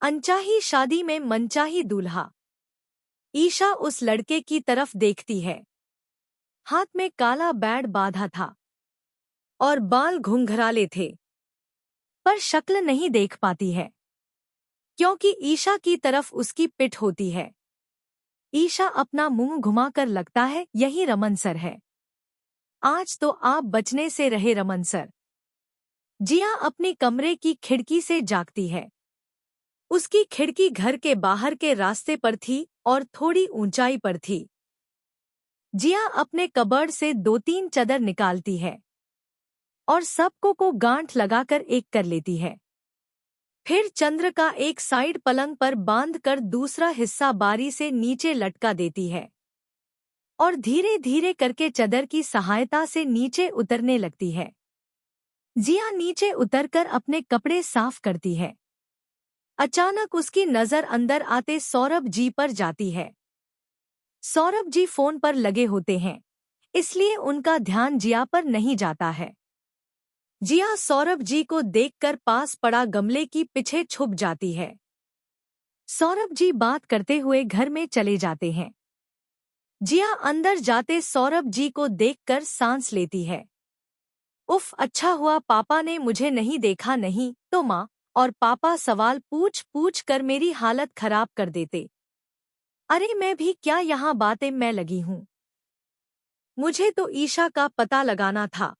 अनचाही शादी में मनचाही दूल्हा। ईशा उस लड़के की तरफ देखती है। हाथ में काला बैड बांधा था और बाल घुंघराले थे, पर शक्ल नहीं देख पाती है क्योंकि ईशा की तरफ उसकी पिठ होती है। ईशा अपना मुंह घुमाकर लगता है यही रमन सर है। आज तो आप बचने से रहे रमन सर। जिया अपने कमरे की खिड़की से जागती है। उसकी खिड़की घर के बाहर के रास्ते पर थी और थोड़ी ऊंचाई पर थी। जिया अपने कबर्ड से 2-3 चादर निकालती है और सबको को गांठ लगाकर एक कर लेती है। फिर चंद्र का एक साइड पलंग पर बांधकर दूसरा हिस्सा बारी से नीचे लटका देती है और धीरे धीरे करके चादर की सहायता से नीचे उतरने लगती है। जिया नीचे उतरकर अपने कपड़े साफ करती है। अचानक उसकी नजर अंदर आते सौरभ जी पर जाती है। सौरभ जी फोन पर लगे होते हैं, इसलिए उनका ध्यान जिया पर नहीं जाता है। जिया सौरभ जी को देखकर पास पड़ा गमले की पीछे छुप जाती है। सौरभ जी बात करते हुए घर में चले जाते हैं। जिया अंदर जाते सौरभ जी को देखकर सांस लेती है। उफ, अच्छा हुआ पापा ने मुझे नहीं देखा, नहीं तो माँ और पापा सवाल पूछ पूछ कर मेरी हालत खराब कर देते। अरे मैं भी क्या यहाँ बातें मैं लगी हूँ। मुझे तो ईशा का पता लगाना था।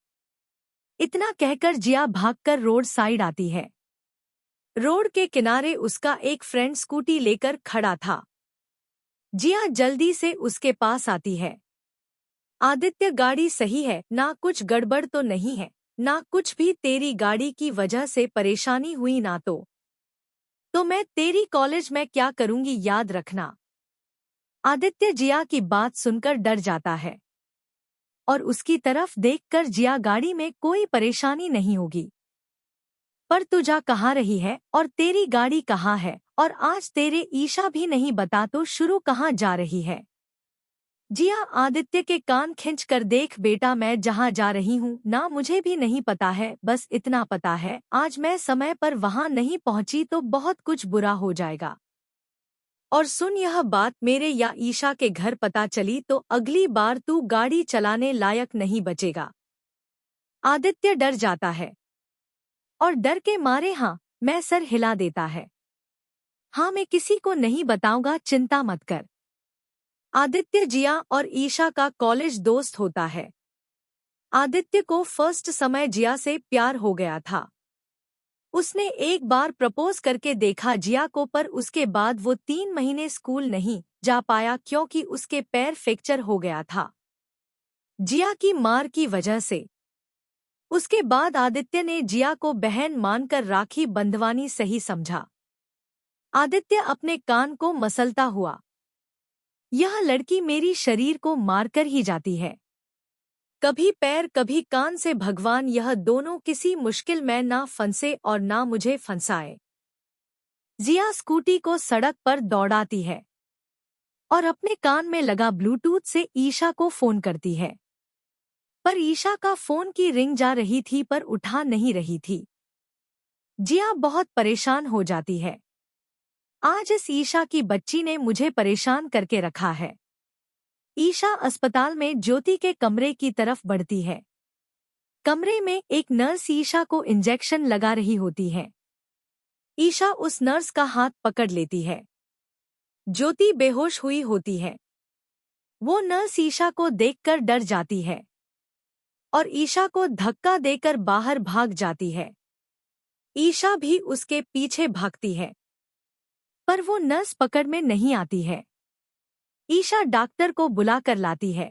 इतना कहकर जिया भागकर रोड साइड आती है। रोड के किनारे उसका एक फ्रेंड स्कूटी लेकर खड़ा था। जिया जल्दी से उसके पास आती है। आदित्य, गाड़ी सही है ना? कुछ गड़बड़ तो नहीं है ना? कुछ भी तेरी गाड़ी की वजह से परेशानी हुई ना तो मैं तेरी कॉलेज में क्या करूंगी, याद रखना। आदित्य जिया की बात सुनकर डर जाता है और उसकी तरफ देखकर जिया, गाड़ी में कोई परेशानी नहीं होगी। पर तू जा कहाँ रही है और तेरी गाड़ी कहाँ है? और आज तेरे ईशा भी नहीं बता तो शुरू कहाँ जा रही है? जिया आदित्य के कान खींच कर, देख बेटा, मैं जहाँ जा रही हूँ ना मुझे भी नहीं पता है, बस इतना पता है आज मैं समय पर वहाँ नहीं पहुँची तो बहुत कुछ बुरा हो जाएगा। और सुन, यह बात मेरे या ईशा के घर पता चली तो अगली बार तू गाड़ी चलाने लायक नहीं बचेगा। आदित्य डर जाता है और डर के मारे हाँ मैं सर हिला देता है। हाँ, मैं किसी को नहीं बताऊंगा, चिंता मत कर। आदित्य जिया और ईशा का कॉलेज दोस्त होता है। आदित्य को फर्स्ट समय जिया से प्यार हो गया था। उसने एक बार प्रपोज करके देखा जिया को, पर उसके बाद वो 3 महीने स्कूल नहीं जा पाया क्योंकि उसके पैर फ्रैक्चर हो गया था जिया की मार की वजह से। उसके बाद आदित्य ने जिया को बहन मानकर राखी बंधवानी सही समझा। आदित्य अपने कान को मसलता हुआ, यह लड़की मेरी शरीर को मारकर ही जाती है, कभी पैर कभी कान से, भगवान यह दोनों किसी मुश्किल में ना फंसे और ना मुझे फंसाए। जिया स्कूटी को सड़क पर दौड़ाती है और अपने कान में लगा ब्लूटूथ से ईशा को फोन करती है, पर ईशा का फोन की रिंग जा रही थी पर उठा नहीं रही थी। जिया बहुत परेशान हो जाती है। आज इस ईशा की बच्ची ने मुझे परेशान करके रखा है। ईशा अस्पताल में ज्योति के कमरे की तरफ बढ़ती है। कमरे में एक नर्स ईशा को इंजेक्शन लगा रही होती है। ईशा उस नर्स का हाथ पकड़ लेती है। ज्योति बेहोश हुई होती है। वो नर्स ईशा को देखकर डर जाती है और ईशा को धक्का देकर बाहर भाग जाती है। ईशा भी उसके पीछे भागती है, पर वो नर्स पकड़ में नहीं आती है। ईशा डॉक्टर को बुलाकर लाती है।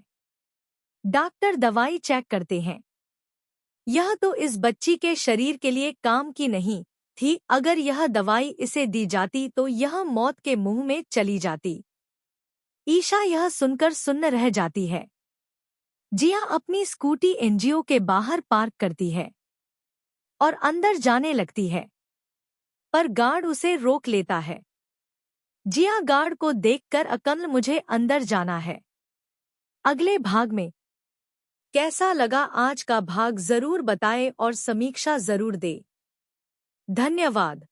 डॉक्टर दवाई चेक करते हैं। यह तो इस बच्ची के शरीर के लिए काम की नहीं थी। अगर यह दवाई इसे दी जाती तो यह मौत के मुंह में चली जाती। ईशा यह सुनकर सुन्न रह जाती है। जिया अपनी स्कूटी एनजीओ के बाहर पार्क करती है और अंदर जाने लगती है, पर गार्ड उसे रोक लेता है। जिया गार्ड को देखकर अकल, मुझे अंदर जाना है। अगले भाग में कैसा लगा आज का भाग जरूर बताएं और समीक्षा जरूर दे। धन्यवाद।